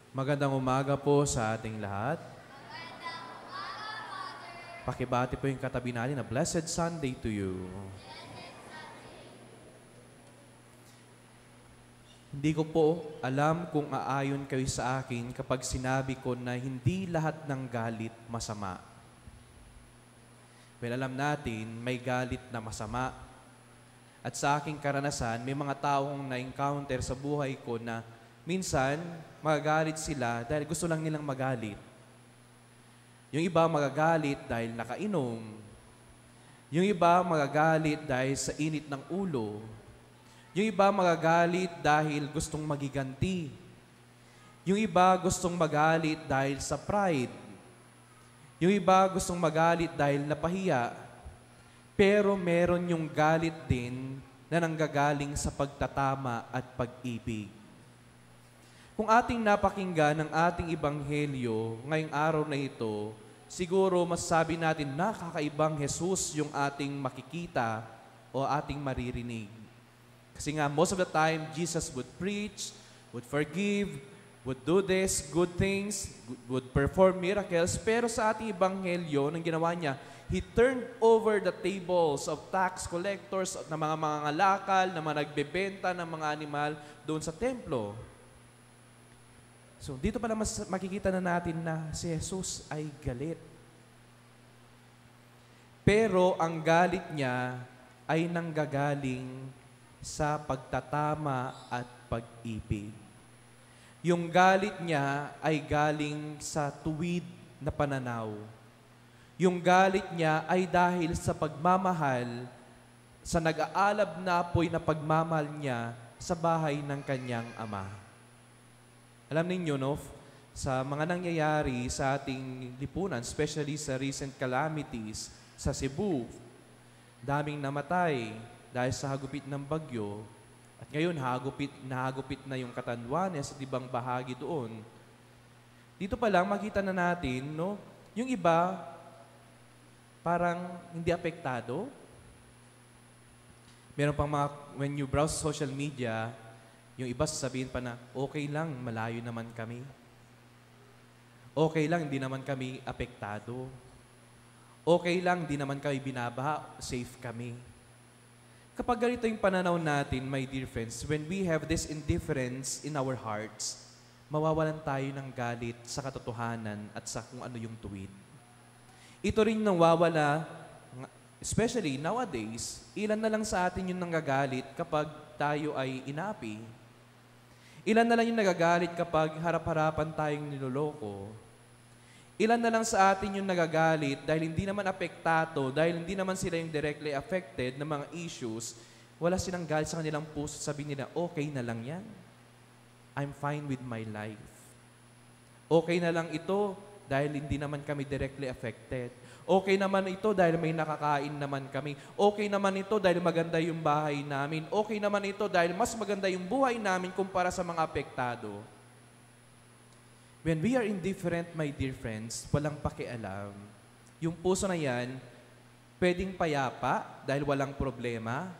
Magandang umaga po sa ating lahat. Pakibati po yung katabi natin na Blessed Sunday to you. Hindi ko po alam kung aayon kayo sa akin kapag sinabi ko na hindi lahat ng galit masama. Well, alam natin, may galit na masama. At sa aking karanasan, may mga taong na-encounter sa buhay ko na minsan, magagalit sila dahil gusto lang nilang magalit. Yung iba magagalit dahil nakainom. Yung iba magagalit dahil sa init ng ulo. Yung iba magagalit dahil gustong magiganti. Yung iba gustong magalit dahil sa pride. Yung iba gustong magalit dahil napahiya. Pero meron yung galit din na nanggagaling sa pagtatama at pag-ibig. Kung ating napakinggan ang ating ebanghelyo ngayong araw na ito, siguro masasabi natin na kakaibang Jesus yung ating makikita o ating maririnig. Kasi nga, most of the time, Jesus would preach, would forgive, would do this, good things, would perform miracles, pero sa ating ebanghelyo, nang ginawa niya, He turned over the tables of tax collectors, na mga mangangalakal, na mga nagbebenta ng mga animal doon sa templo. So, dito pala makikita na natin na si Jesus ay galit. Pero ang galit niya ay nanggagaling sa pagtatama at pag-ibig. Yung galit niya ay galing sa tuwid na pananaw. Yung galit niya ay dahil sa pagmamahal, sa nag-aalab na apoy na pagmamahal niya sa bahay ng kanyang ama. Alam ninyo, no, sa mga nangyayari sa ating lipunan, especially sa recent calamities sa Cebu, daming namatay dahil sa hagupit ng bagyo. At ngayon, nahagupit na yung Catanduanes at ibang bahagi doon. Dito pa lang, makita na natin, no, yung iba, parang hindi apektado. Meron pang mga, when you browse social media, yung iba sasabihin pa na, okay lang, malayo naman kami. Okay lang, hindi naman kami apektado. Okay lang, hindi naman kami binabaha, safe kami. Kapag ganito yung pananaw natin, my dear friends, when we have this indifference in our hearts, mawawalan tayo ng galit sa katotohanan at sa kung ano yung tuwid. Ito rin nawawala, especially nowadays, ilan na lang sa atin yung nanggagalit kapag tayo ay inapi. Ilan na lang yung nagagalit kapag harap-harapan tayong niloloko. Ilan na lang sa atin yung nagagalit dahil hindi naman apektado, dahil hindi naman sila yung directly affected ng mga issues, wala silang galit sa kanilang puso, sabihin nila, okay na lang yan. I'm fine with my life. Okay na lang ito dahil hindi naman kami directly affected. Okay naman ito dahil may nakakain naman kami. Okay naman ito dahil maganda yung bahay namin. Okay naman ito dahil mas maganda yung buhay namin kumpara sa mga apektado. When we are indifferent, my dear friends, walang pakialam. Yung puso na yan, pwedeng payapa dahil walang problema,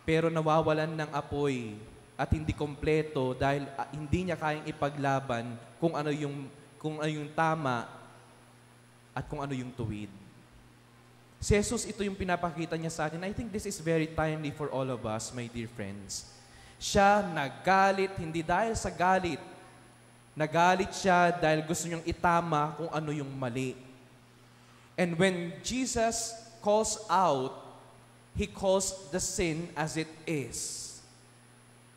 pero nawawalan ng apoy at hindi kompleto dahil hindi niya kayang ipaglaban kung ano yung tama at kung ano yung tuwid. Si Jesus, ito yung pinapakita niya sa atin. I think this is very timely for all of us, my dear friends. Siya nagalit, hindi dahil sa galit. Nagalit siya dahil gusto niyang itama kung ano yung mali. And when Jesus calls out, He calls the sin as it is.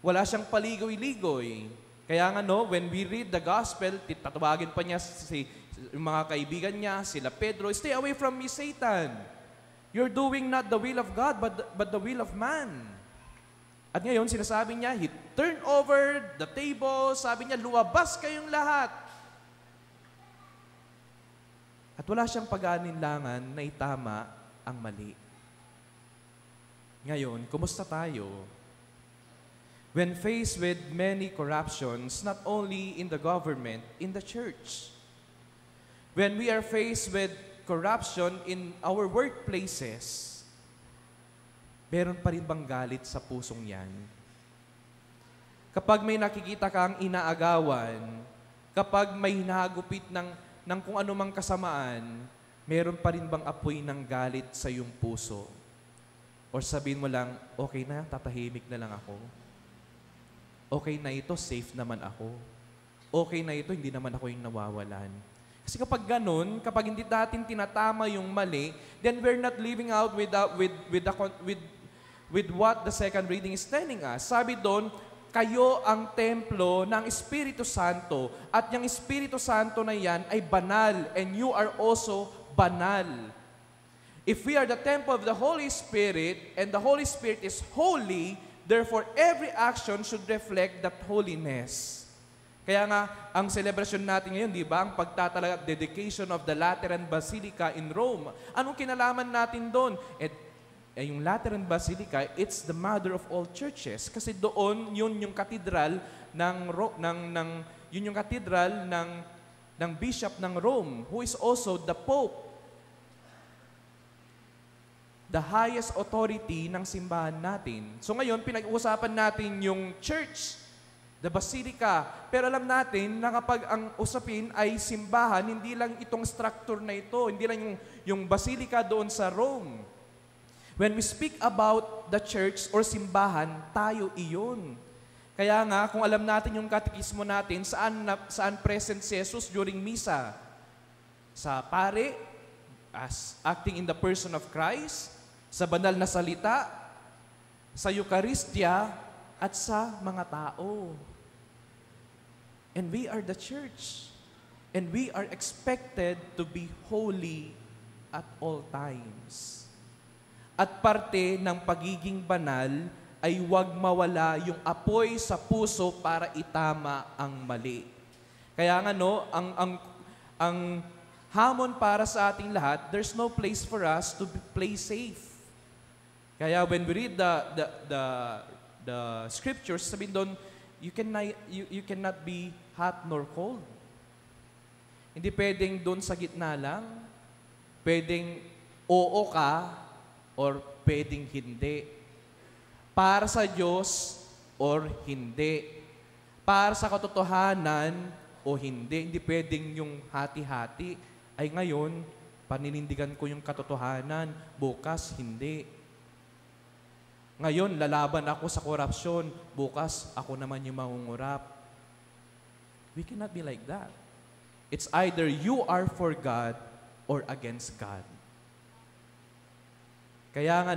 Wala siyang paligoy-ligoy. Kaya nga no, when we read the gospel, tatawagin pa niya yung mga kaibigan niya, sila Pedro, stay away from me, Satan. You're doing not the will of God, but the will of man. At ngayon, sinasabi niya, He turned over the table, sabi niya, luwabas kayong lahat. At wala siyang pag-aalinlangan na itama ang mali. Ngayon, kumusta tayo? When faced with many corruptions, not only in the government, in the church. When we are faced with corruption in our workplaces, meron pa rin bang galit sa pusong yan? Kapag may nakikita kang inaagawan, Kapag may hinagupit ng kung anumang kasamaan, meron pa rin bang apoy ng galit sa iyong puso? Or sabihin mo lang, okay na, tatahimik na lang ako. Okay na ito, safe naman ako. Okay na ito, hindi naman ako yung nawawalan. Kasi kapag ganun, kapag hindi natin tinatama yung mali, then we're not living out with what the second reading is telling us. Sabi doon, kayo ang templo ng Espiritu Santo at yung Espiritu Santo na yan ay banal and you are also banal. If we are the temple of the Holy Spirit and the Holy Spirit is holy, therefore every action should reflect that holiness. Kaya nga, ang celebration natin ngayon, di ba, ang pagtatalaga, dedication of the Lateran Basilica in Rome. Anong kinalaman natin doon? Yung Lateran Basilica, it's the mother of all churches. Kasi doon, yun yung katedral ng bishop ng Rome, who is also the Pope. The highest authority ng simbahan natin. So ngayon, pinag-uusapan natin yung church, the basilica. Pero alam natin na kapag ang usapin ay simbahan, hindi lang itong structure na ito, hindi lang yung basilica doon sa Rome. When we speak about the church or simbahan, tayo iyon. Kaya nga, kung alam natin yung katekismo natin, saan present si Jesus during misa? Sa pare, as acting in the person of Christ, sa banal na salita, sa Eucharistia, at sa mga tao. And we are the church. And we are expected to be holy at all times. At parte ng pagiging banal ay huwag mawala yung apoy sa puso para itama ang mali. Kaya nga ang hamon para sa ating lahat, there's no place for us to play safe. Kaya when we read the scriptures, sabihin doon, you cannot be hot nor cold. Hindi pwedeng doon sa gitna lang. Pwedeng oo ka or pwedeng hindi. Para sa Diyos or hindi. Para sa katotohanan o hindi. Hindi pwedeng yung hati-hati. Ay ngayon, paninindigan ko yung katotohanan. Bukas, hindi. Ngayon, lalaban ako sa korupsyon. Bukas, ako naman yung mangungurap. We cannot be like that. It's either you are for God or against God. Kaya nga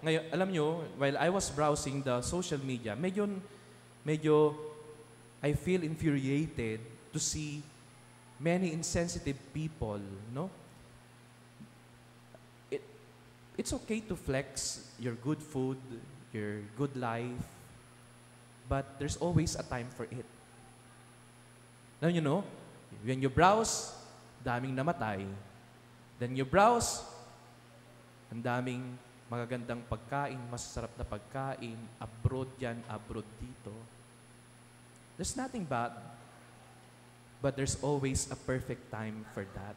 ngayon, alam nyo, while I was browsing the social media, medyo I feel infuriated to see many insensitive people, no? It's okay to flex your good food, your good life, but there's always a time for it. Now, when you browse, daming namatay. Then you browse, ang daming magagandang pagkain, masasarap na pagkain, abroad yan, abroad dito. There's nothing bad, but there's always a perfect time for that.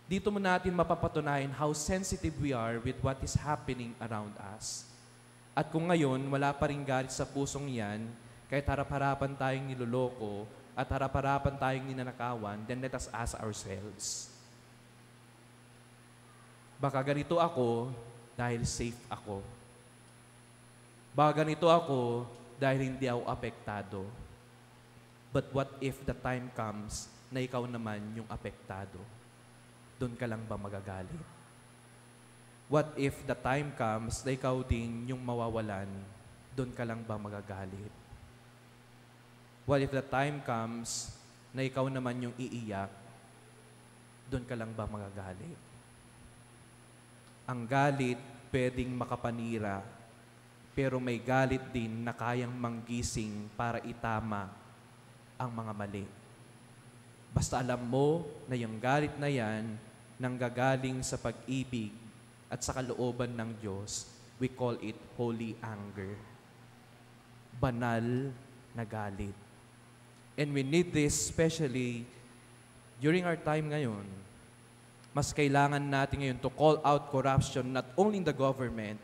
Dito mo natin mapapatunayan how sensitive we are with what is happening around us. At kung ngayon, wala pa rin galit sa pusong yan, kahit harap-harapan tayong niloloko, at harap-harapan tayong ninanakawan, then let us ask ourselves, baka ganito ako dahil safe ako. Baka ganito ako dahil hindi ako apektado. But what if the time comes na ikaw naman yung apektado? Doon ka lang ba magagalit? What if the time comes na ikaw din yung mawawalan? Doon ka lang ba magagalit? What if the time comes na ikaw naman yung iiyak? Doon ka lang ba magagalit? Ang galit pwedeng makapanira, pero may galit din na kayang manggising para itama ang mga mali. Basta alam mo na yung galit na yan nanggagaling sa pag-ibig at sa kalooban ng Diyos, we call it holy anger. Banal na galit. And we need this especially during our time ngayon. Mas kailangan natin ngayon to call out corruption not only in the government,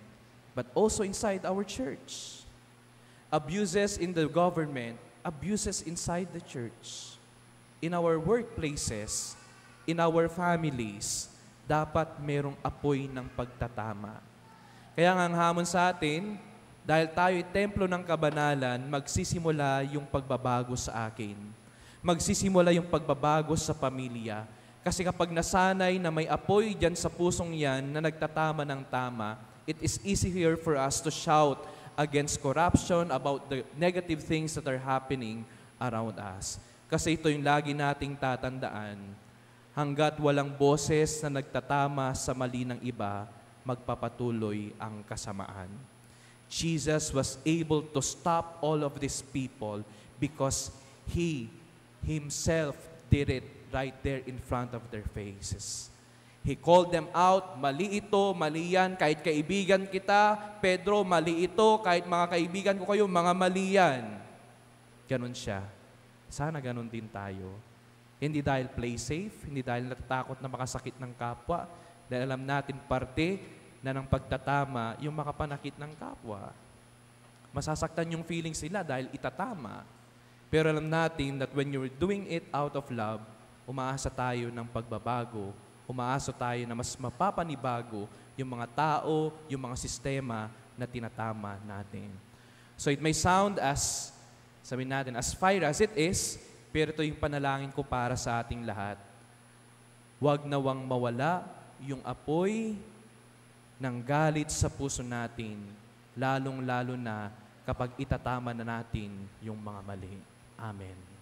but also inside our church. Abuses in the government, abuses inside the church. in our workplaces, in our families, dapat merong apoy ng pagtatama. Kaya nga ang hamon sa atin, dahil tayo'y templo ng kabanalan, magsisimula yung pagbabago sa akin. Magsisimula yung pagbabago sa pamilya. Kasi kapag nasanay na may apoy dyan sa pusong yan na nagtatama ng tama, it is easier for us to shout against corruption, about the negative things that are happening around us. Kasi ito yung lagi nating tatandaan, hanggat walang boses na nagtatama sa mali ng iba, magpapatuloy ang kasamaan. Jesus was able to stop all of these people because He Himself did it right there in front of their faces. He called them out, mali ito, mali yan, kahit kaibigan kita, Pedro, mali ito, kahit mga kaibigan ko kayo, mga mali yan. Ganon siya. Sana ganon din tayo. Hindi dahil play safe, hindi dahil natatakot na makasakit ng kapwa, dahil alam natin parte na ng pagtatama yung makapanakit ng kapwa. Masasaktan yung feelings nila dahil itatama. Pero alam natin that when you're doing it out of love, umaasa tayo ng pagbabago, umaasa tayo na mas mapapanibago yung mga tao, yung mga sistema na tinatama natin. So it may sound as, sabihin natin, as fire as it is, pero ito yung panalangin ko para sa ating lahat. Huwag nawang mawala yung apoy ng galit sa puso natin, lalong-lalo na kapag itatama na natin yung mga mali. Amen.